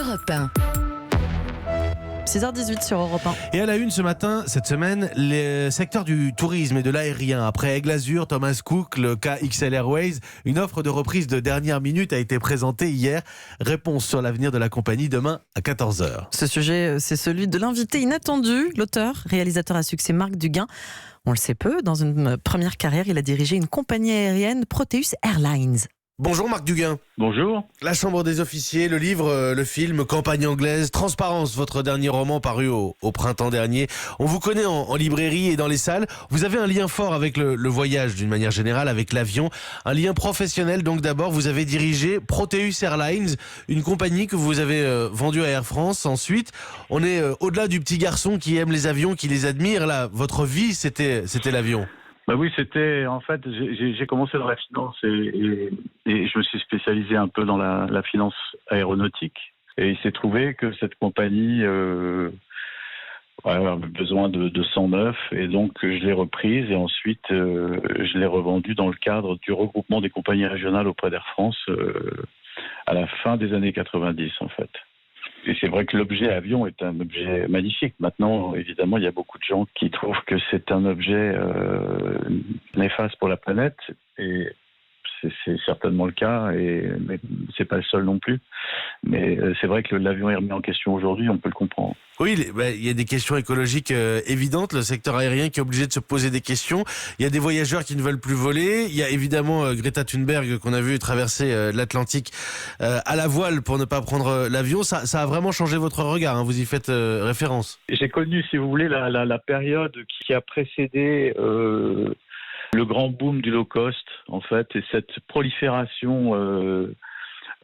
Europe 1. 6h18 sur Europe 1. Et à la une ce matin, cette semaine, les secteurs du tourisme et de l'aérien. Après Aigle Azur, Thomas Cook, le cas XL Airways, une offre de reprise de dernière minute a été présentée hier. Réponse sur l'avenir de la compagnie demain à 14h. Ce sujet, c'est celui de l'invité inattendu, l'auteur, réalisateur à succès Marc Duguin. On le sait peu, dans une première carrière, il a dirigé une compagnie aérienne, Proteus Airlines. Bonjour Marc Duguin. Bonjour. La Chambre des officiers, le livre, le film, Campagne anglaise, Transparence, votre dernier roman paru au printemps dernier. On vous connaît en librairie et dans les salles. Vous avez un lien fort avec le voyage d'une manière générale, avec l'avion. Un lien professionnel, donc d'abord, vous avez dirigé Proteus Airlines, une compagnie que vous avez vendue à Air France. Ensuite, on est au-delà du petit garçon qui aime les avions, qui les admire. Là, votre vie, c'était l'avion. Bah oui, c'était en fait, j'ai commencé dans la finance et je me suis spécialisé un peu dans la finance aéronautique. Et il s'est trouvé que cette compagnie avait besoin de 109 et donc je l'ai reprise et ensuite je l'ai revendue dans le cadre du regroupement des compagnies régionales auprès d'Air France à la fin des années 90 en fait. Et c'est vrai que l'objet avion est un objet magnifique. Maintenant, évidemment, il y a beaucoup de gens qui trouvent que c'est un objet néfaste pour la planète. Et c'est certainement le cas, mais c'est pas le seul non plus. Mais c'est vrai que l'avion est remis en question aujourd'hui, on peut le comprendre. Oui, il y a des questions écologiques évidentes. Le secteur aérien qui est obligé de se poser des questions. Il y a des voyageurs qui ne veulent plus voler. Il y a évidemment Greta Thunberg qu'on a vu traverser l'Atlantique à la voile pour ne pas prendre l'avion. Ça a vraiment changé votre regard, hein, vous y faites référence. J'ai connu, si vous voulez, la période qui a précédé le grand boom du low cost, en fait, et cette prolifération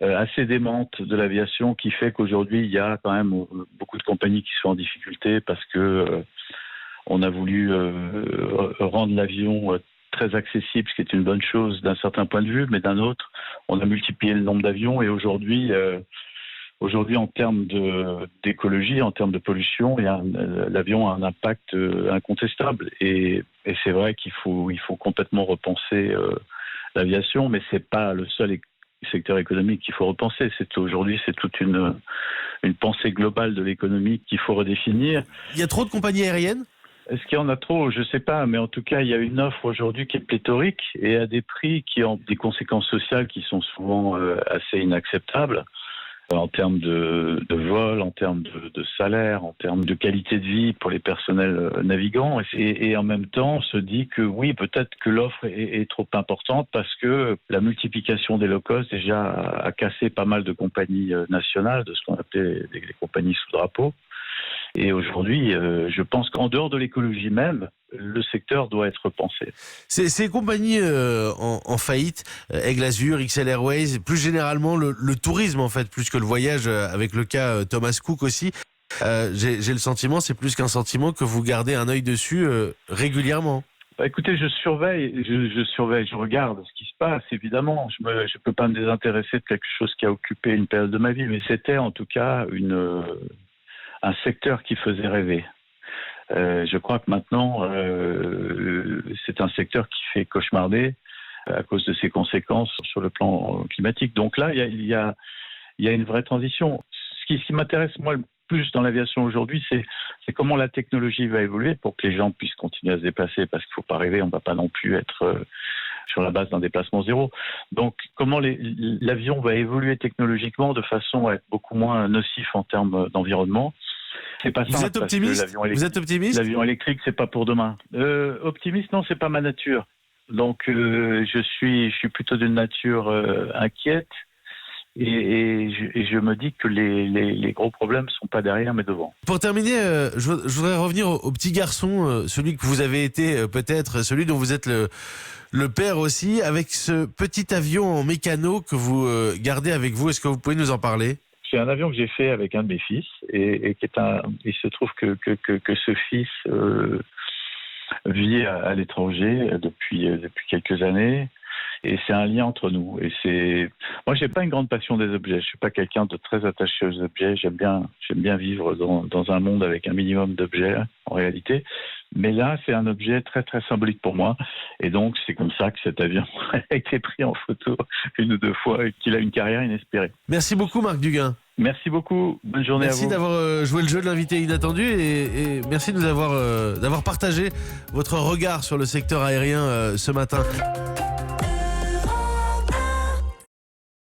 assez démente de l'aviation qui fait qu'aujourd'hui, il y a quand même beaucoup de compagnies qui sont en difficulté parce que on a voulu rendre l'avion très accessible, ce qui est une bonne chose d'un certain point de vue, mais d'un autre, on a multiplié le nombre d'avions et aujourd'hui, en termes d'écologie, en termes de pollution, l'avion a un impact incontestable. Et c'est vrai qu'il faut complètement repenser l'aviation, mais c'est pas le seul secteur économique qu'il faut repenser. Aujourd'hui, c'est toute une pensée globale de l'économie qu'il faut redéfinir. Il y a trop de compagnies aériennes ? Est-ce qu'il y en a trop ? Je ne sais pas, mais en tout cas, il y a une offre aujourd'hui qui est pléthorique et à des prix qui ont des conséquences sociales qui sont souvent assez inacceptables. En termes de vol, en termes de salaire, en termes de qualité de vie pour les personnels navigants. Et en même temps, on se dit que oui, peut-être que l'offre est trop importante parce que la multiplication des low-cost déjà a cassé pas mal de compagnies nationales, de ce qu'on appelait les compagnies sous drapeau. Et aujourd'hui, je pense qu'en dehors de l'écologie même, le secteur doit être repensé. Ces compagnies en faillite, Aigle Azur, XL Airways, plus généralement le tourisme en fait, plus que le voyage, avec le cas Thomas Cook aussi, j'ai le sentiment, c'est plus qu'un sentiment, que vous gardez un œil dessus régulièrement. Bah écoutez, je surveille, je regarde ce qui se passe. Évidemment, je peux pas me désintéresser de quelque chose qui a occupé une période de ma vie, mais c'était en tout cas un secteur qui faisait rêver. Je crois que maintenant, c'est un secteur qui fait cauchemarder à cause de ses conséquences sur le plan climatique. Donc là, il y a une vraie transition. Ce qui m'intéresse, moi, le plus dans l'aviation aujourd'hui, c'est comment la technologie va évoluer pour que les gens puissent continuer à se déplacer, parce qu'il ne faut pas rêver, on ne va pas non plus être sur la base d'un déplacement zéro. Donc, comment l'avion va évoluer technologiquement de façon à être beaucoup moins nocif en termes d'environnement. C'est pas Vous êtes optimiste ? L'avion électrique, c'est pas pour demain. Optimiste, non, c'est pas ma nature. Donc, je suis plutôt d'une nature inquiète et je me dis que les gros problèmes sont pas derrière, mais devant. Pour terminer, je voudrais revenir au petit garçon, celui que vous avez été peut-être, celui dont vous êtes le père aussi, avec ce petit avion en mécano que vous gardez avec vous. Est-ce que vous pouvez nous en parler ? C'est un avion que j'ai fait avec un de mes fils et il se trouve que ce fils vit à l'étranger depuis quelques années et c'est un lien entre nous. Moi, j'ai pas une grande passion des objets. Je suis pas quelqu'un de très attaché aux objets. J'aime bien vivre dans un monde avec un minimum d'objets en réalité. Mais là, c'est un objet très très symbolique pour moi. Et donc, c'est comme ça que cet avion a été pris en photo une ou deux fois et qu'il a une carrière inespérée. Merci beaucoup, Marc Duguin. Merci beaucoup. Bonne journée à vous. Merci d'avoir joué le jeu de l'invité inattendu et merci de nous avoir d'avoir partagé votre regard sur le secteur aérien ce matin.